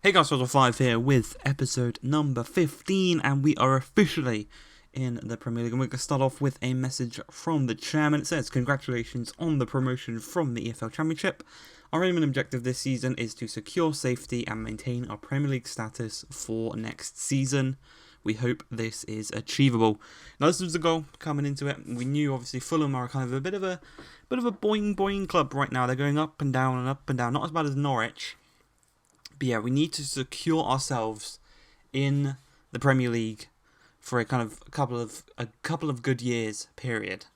Hey guys, Five here with episode number 15, and we are officially in the Premier League. And we're going to start off with a message from the chairman. It says, congratulations on the promotion from the EFL Championship. Our aim and objective this season is to secure safety and maintain our Premier League status for next season. We hope this is achievable. Now, this was the goal coming into it. We knew, obviously, Fulham are kind of a bit of a boing club right now. They're going up and down and up and down. Not as bad as Norwich. But yeah, we need to secure ourselves in the Premier League for a couple of good years period.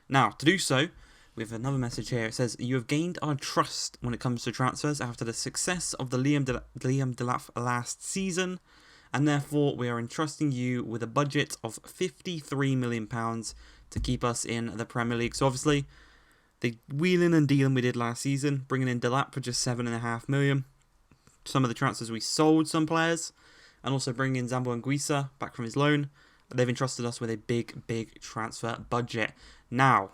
Now, to do so, we have another message here. It says, you have gained our trust when it comes to transfers after the success of the Liam Delap last season, and therefore we are entrusting you with a budget of £53 million to keep us in the Premier League. So obviously, the wheeling and dealing we did last season, bringing in Delap for just £7.5 million. Some of the transfers we sold some players, and also bringing in Zambo Anguissa back from his loan. They've entrusted us with a big transfer budget. Now,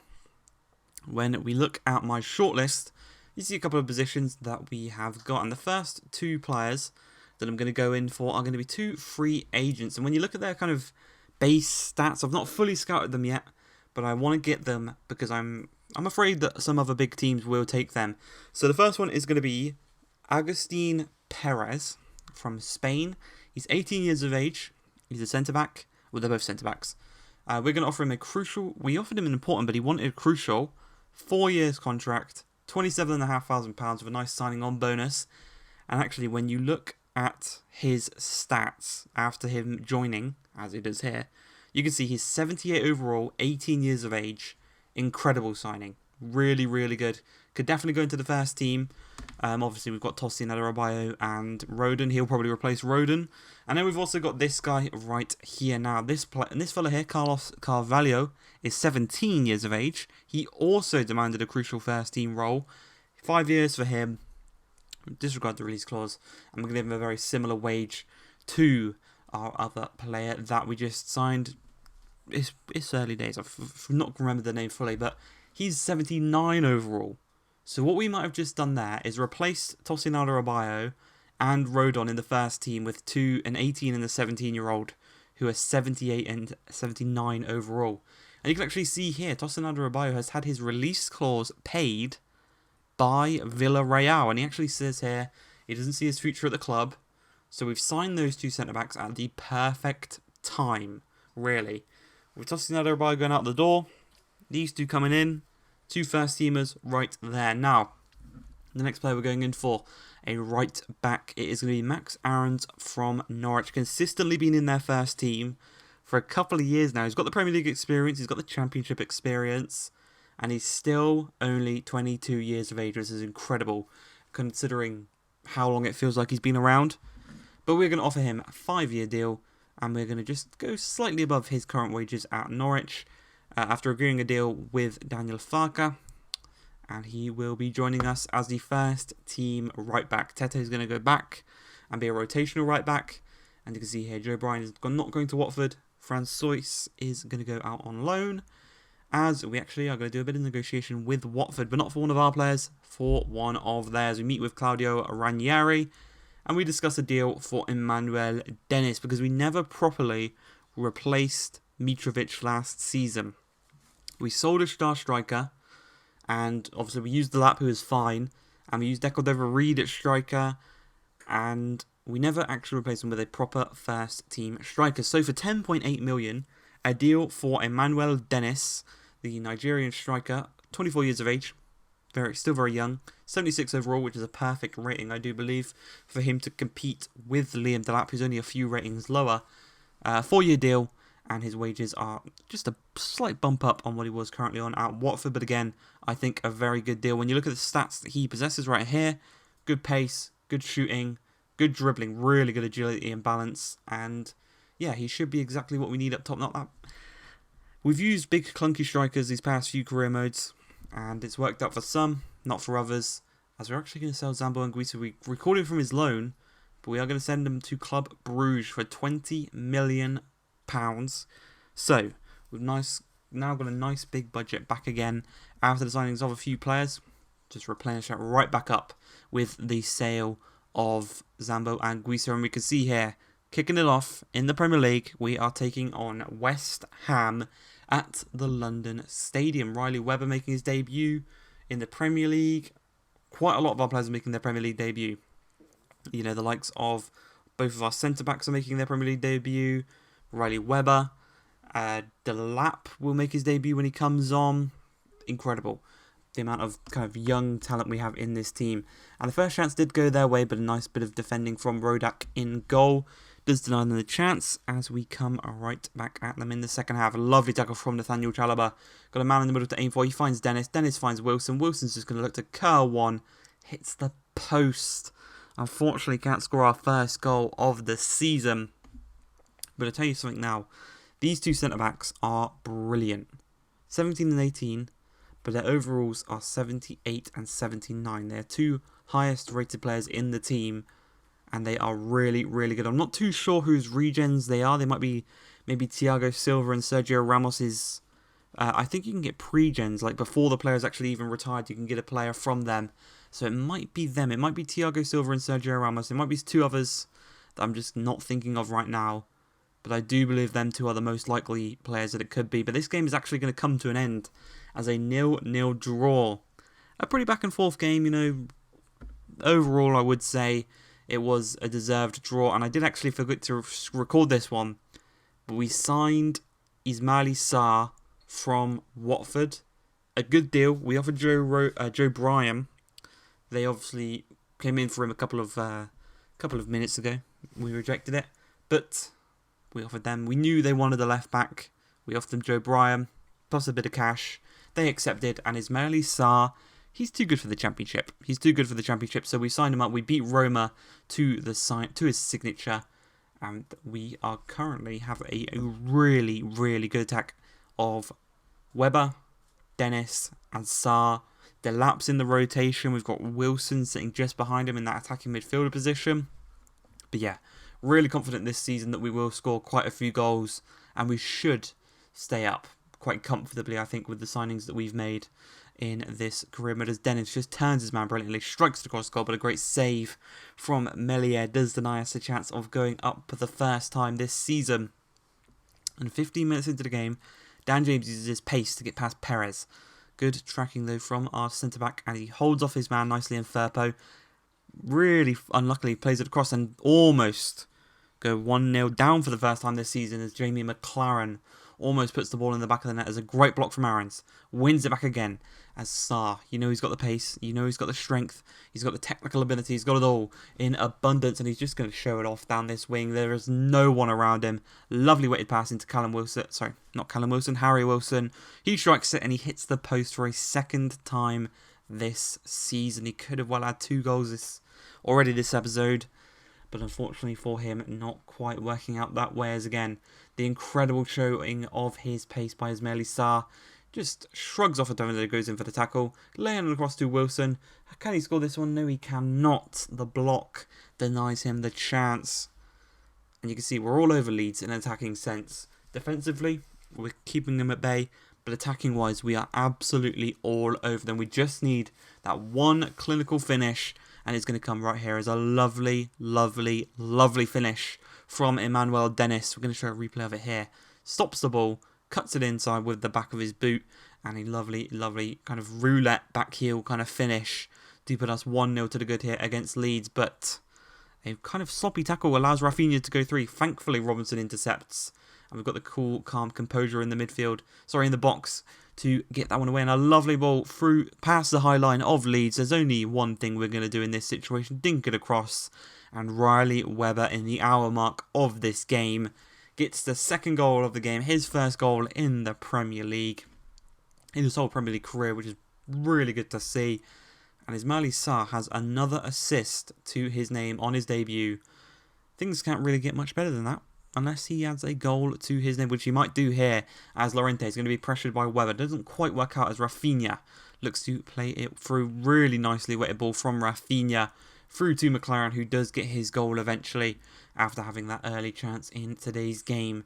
when we look at my shortlist, you see a couple of positions that we have got. And the first two players that I'm going to go in for are going to be two free agents. And when you look at their kind of base stats, I've not fully scouted them yet, but I want to get them because I'm afraid that some other big teams will take them. So the first one is going to be Agustin Perez from Spain. He's 18 years of age. He's a centre-back. Well, they're both centre-backs. We're going to offer him we offered him an important, but he wanted a crucial 4 years contract, £27,500 with a nice signing on bonus. And actually, when you look at his stats after him joining, as he does here, you can see he's 78 overall, 18 years of age. Incredible signing. Really good. Could definitely go into the first team. Obviously, we've got Tosin Adarabioyo and Rodon. He'll probably replace Rodon. And then we've also got this guy right here now. This fella here, Carlos Carvalho, is 17 years of age. He also demanded a crucial first team role. 5 years for him. Disregard the release clause. I'm going to give him a very similar wage to our other player that we just signed. It's early days. I've not remembered the name fully, but he's 79 overall. So what we might have just done there is replaced Tosin Adarabioyo and Rodon in the first team with an 18 and a 17-year-old who are 78 and 79 overall. And you can actually see here, Tosin Adarabioyo has had his release clause paid by Villarreal. And he actually says here he doesn't see his future at the club. So we've signed those two centre-backs at the perfect time, really. With Tosin Adarabioyo going out the door, these two coming in, two first-teamers right there. Now, the next player we're going in for, a right back. It is going to be Max Aarons from Norwich. Consistently been in their first team for a couple of years now. He's got the Premier League experience, he's got the Championship experience, and he's still only 22 years of age. This is incredible, considering how long it feels like he's been around. But we're going to offer him a 5-year deal, and we're going to just go slightly above his current wages at Norwich. After agreeing a deal with Daniel Farke, and he will be joining us as the first team right back. Tete is going to go back and be a rotational right back, and you can see here Joe Bryan is not going to Watford. Francois is going to go out on loan, as we actually are going to do a bit of negotiation with Watford, but not for one of our players, for one of theirs. We meet with Claudio Ranieri, and we discuss a deal for Emmanuel Dennis, because we never properly replaced Mitrovic last season. We sold a star striker, and obviously we used Delap, who is fine, and we used Deco Reed at striker, and we never actually replaced him with a proper first team striker. So for 10.8 million, a deal for Emmanuel Dennis, the Nigerian striker, 24 years of age, still very young, 76 overall, which is a perfect rating, I do believe, for him to compete with Liam Delap, who's only a few ratings lower. 4-year deal. And his wages are just a slight bump up on what he was currently on at Watford. But again, I think a very good deal. When you look at the stats that he possesses right here, good pace, good shooting, good dribbling, really good agility and balance. And yeah, he should be exactly what we need up top. Not that we've used big clunky strikers these past few career modes, and it's worked out for some, not for others. As we're actually going to sell Zambo Anguissa. We recorded from his loan, but we are going to send him to Club Bruges for £20 million. So we've now got a nice big budget back again after the signings of a few players. Just replenish that right back up with the sale of Zambo Anguissa. And we can see here, kicking it off in the Premier League, we are taking on West Ham at the London Stadium. Riley Webber making his debut in the Premier League. Quite a lot of our players are making their Premier League debut. You know, the likes of both of our centre-backs are making their Premier League debut. Riley Webber. Delap will make his debut when he comes on. Incredible. The amount of kind of young talent we have in this team. And the first chance did go their way, but a nice bit of defending from Rodak in goal does deny them the chance as we come right back at them in the second half. A lovely tackle from Nathaniel Chalobah. Got a man in the middle to aim for. He finds Dennis. Dennis finds Wilson. Wilson's just going to look to curl one. Hits the post. Unfortunately, can't score our first goal of the season. But I'll tell you something now. These two centre-backs are brilliant. 17 and 18. But their overalls are 78 and 79. They're two highest rated players in the team. And they are really, really good. I'm not too sure whose regens they are. They might be maybe Thiago Silva and Sergio Ramos's. I think you can get pre-gens. Like before the player's actually even retired, you can get a player from them. So it might be them. It might be Thiago Silva and Sergio Ramos. It might be two others that I'm just not thinking of right now. But I do believe them two are the most likely players that it could be. But this game is actually going to come to an end as a 0-0 draw. A pretty back and forth game, you know. Overall, I would say it was a deserved draw. And I did actually forget to record this one. But we signed Ismaili Sarr from Watford. A good deal. We offered Joe Bryan. They obviously came in for him a couple of minutes ago. We rejected it. But we offered them. We knew they wanted a left back. We offered them Joe Bryan, plus a bit of cash. They accepted, and Ismaili Sarr, he's too good for the Championship. He's too good for the Championship, so we signed him up. We beat Roma to his signature, and we are currently have a really, really good attack of Webber, Dennis, and Sarr. Delap's in the rotation. We've got Wilson sitting just behind him in that attacking midfielder position. But yeah, really confident this season that we will score quite a few goals, and we should stay up quite comfortably, I think, with the signings that we've made in this career mode. As Dennis just turns his man brilliantly, strikes the cross goal, but a great save from Melier does deny us a chance of going up for the first time this season. And 15 minutes into the game, Dan James uses his pace to get past Perez. Good tracking though from our centre-back, and he holds off his man nicely in Firpo. Really unluckily plays it across and almost go 1-0 down for the first time this season as Jamie McLaren almost puts the ball in the back of the net as a great block from Aarons. Wins it back again as Sarr. You know he's got the pace, you know he's got the strength, he's got the technical ability, he's got it all in abundance, and he's just going to show it off down this wing. There is no one around him. Lovely weighted pass into Callum Wilson. Sorry, not Callum Wilson, Harry Wilson. He strikes it and he hits the post for a second time this season. He could have well had 2 goals already this episode, but unfortunately for him, not quite working out that way. As again, the incredible showing of his pace by Ismaili Sarr just shrugs off a defender, goes in for the tackle, laying it across to Wilson. Can he score this one? No, he cannot. The block denies him the chance. And you can see we're all over Leeds in an attacking sense. Defensively, we're keeping them at bay, but attacking wise, we are absolutely all over them. We just need that one clinical finish, and it's going to come right here as a lovely, lovely, lovely finish from Emmanuel Dennis. We're going to show a replay of it here. Stops the ball, cuts it inside with the back of his boot, and a lovely, lovely kind of roulette back heel kind of finish to put us 1-0 to the good here against Leeds. But a kind of sloppy tackle allows Rafinha to go 3. Thankfully, Robinson intercepts, and we've got the cool, calm composure in the midfield, in the box, to get that one away. And a lovely ball through past the high line of Leeds. There's only one thing we're going to do in this situation. Dink it across. And Riley Webber in the hour mark of this game gets the second goal of the game. His first goal in the Premier League. In his whole Premier League career, which is really good to see. And Ismaili Sarr has another assist to his name on his debut. Things can't really get much better than that, unless he adds a goal to his name, which he might do here, as Llorente is going to be pressured by Webber. Doesn't quite work out as Rafinha looks to play it through. Really nicely weighted ball from Rafinha through to McLaren, who does get his goal eventually after having that early chance in today's game.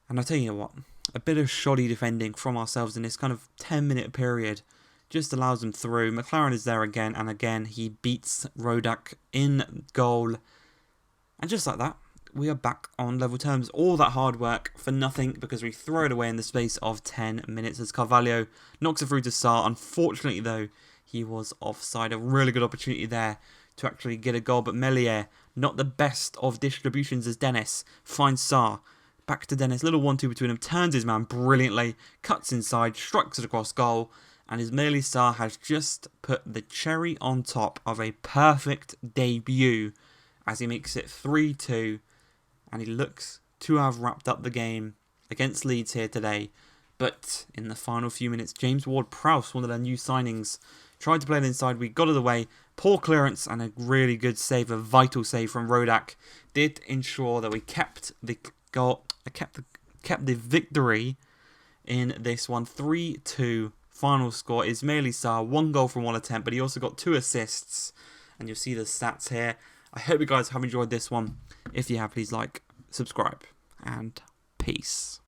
And I'll tell you what, a bit of shoddy defending from ourselves in this kind of 10-minute period just allows him through. McLaren is there again, and again he beats Rodak in goal. And just like that, we are back on level terms. All that hard work for nothing because we throw it away in the space of 10 minutes as Carvalho knocks it through to Sarr. Unfortunately, though, he was offside. A really good opportunity there to actually get a goal, but Melier, not the best of distributions as Dennis finds Sarr. Back to Dennis, little 1-2 between them, turns his man brilliantly, cuts inside, strikes it across goal, and Ismaili Sarr has just put the cherry on top of a perfect debut as he makes it 3-2, and he looks to have wrapped up the game against Leeds here today. But in the final few minutes, James Ward-Prowse, one of their new signings, tried to play it inside. We got it away. Poor clearance and a really good save, a vital save from Rodak, did ensure that we kept the goal, kept the victory in this one. 3-2 final score. Ismaili Sarr, 1 goal from 1 attempt, but he also got 2 assists. And you'll see the stats here. I hope you guys have enjoyed this one. If you have, please like, subscribe, and peace.